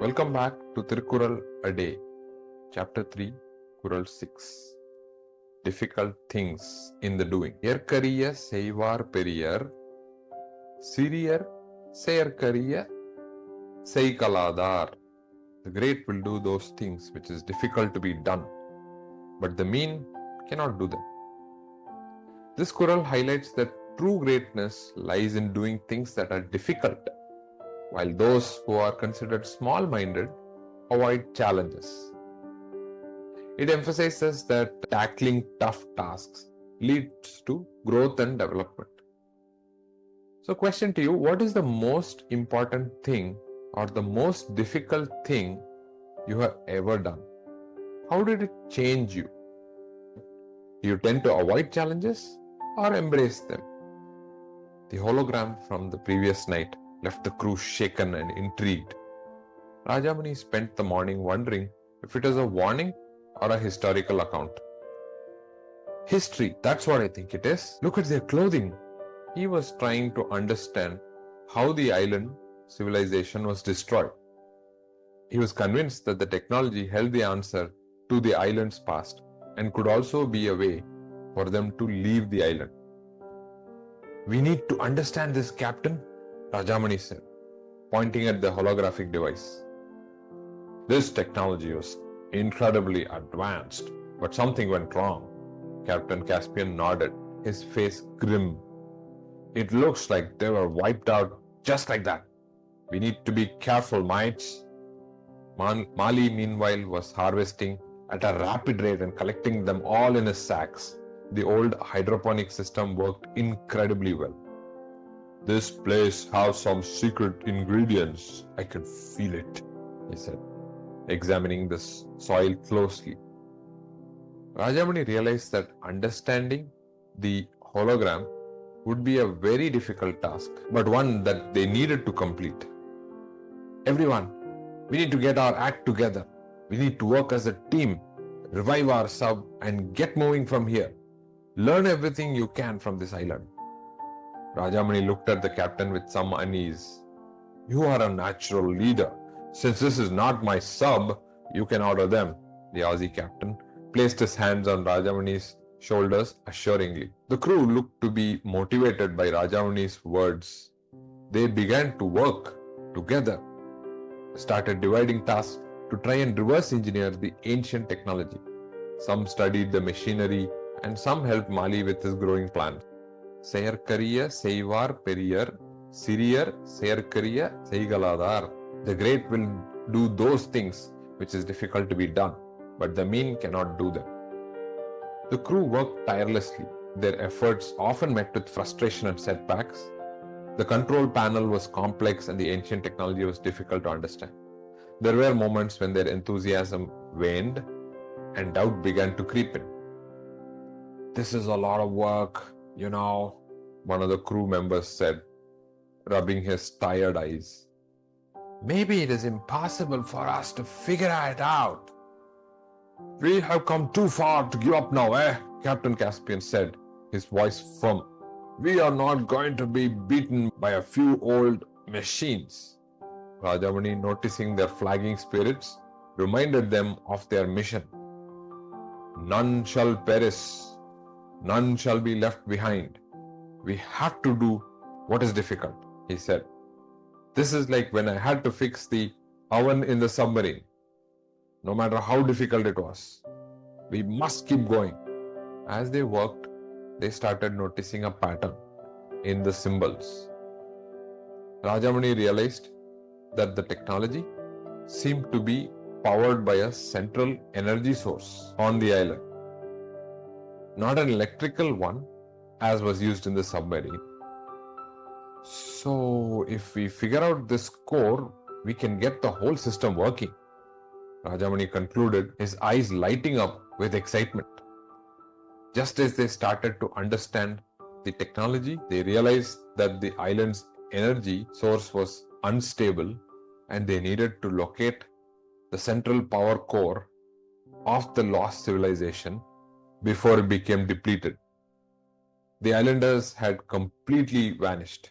Welcome back to Thirukkural a Day, Chapter 3, Kural 6. Difficult things in the doing. ஏற்கரிய செய்வார் பெரியர், சிறியர் செயற்கரிய செய்கலாதார். The great will do those things which is difficult to be done, but the mean cannot do them. This Kural highlights that true greatness lies in doing things that are difficult, while those who are considered small-minded avoid challenges. It emphasizes that tackling tough tasks leads to growth and development. So, question to you, what is the most important thing or the most difficult thing you have ever done? How did it change you? Do you tend to avoid challenges or embrace them? The hologram from the previous night left the crew shaken and intrigued. Rajamani spent the morning wondering if it was a warning or a historical account. History, that's what I think it is. Look at their clothing. He was trying to understand how the island civilization was destroyed. He was convinced that the technology held the answer to the island's past and could also be a way for them to leave the island. We need to understand this, Captain, Rajamani said, pointing at the holographic device. This technology was incredibly advanced, but something went wrong. Captain Caspian nodded, his face grim. It looks like they were wiped out just like that. We need to be careful, mates. Mali, meanwhile, was harvesting at a rapid rate and collecting them all in his sacks. The old hydroponic system worked incredibly well. This place has some secret ingredients. I can feel it, he said, examining the soil closely. Rajamani realized that understanding the hologram would be a very difficult task, but one that they needed to complete. Everyone, we need to get our act together. We need to work as a team, revive our sub, and get moving from here. Learn everything you can from this island. Rajamani looked at the captain with some unease. You are a natural leader. Since this is not my sub, you can order them. The Aussie captain placed his hands on Rajamani's shoulders assuringly. The crew looked to be motivated by Rajamani's words. They began to work together, started dividing tasks to try and reverse engineer the ancient technology. Some studied the machinery and some helped Mali with his growing plans. செயற்கரிய செய்வார் பெரியர், சிறியர் செயற்கரிய செய்கலாதார். The great will do those things which is difficult to be done, but the mean cannot do them. The crew worked tirelessly. Their efforts often met with frustration and setbacks. The control panel was complex and the ancient technology was difficult to understand. There were moments when their enthusiasm waned and doubt began to creep in. This is a lot of work, you know, one of the crew members said, rubbing his tired eyes. Maybe it is impossible for us to figure it out. We have come too far to give up now, Captain Caspian said, his voice firm. We are not going to be beaten by a few old machines. Rajamani, noticing their flagging spirits, reminded them of their mission. None shall perish. None shall be left behind. We have to do what is difficult, he said. This is like when I had to fix the oven in the submarine. No matter how difficult it was, we must keep going. As they worked, they started noticing a pattern in the symbols. Rajamani realized that the technology seemed to be powered by a central energy source on the island. Not an electrical one, as was used in the submarine. So, if we figure out this core, we can get the whole system working. Rajamani concluded, his eyes lighting up with excitement. Just as they started to understand the technology, they realized that the island's energy source was unstable and they needed to locate the central power core of the lost civilization before it became depleted. The islanders had completely vanished.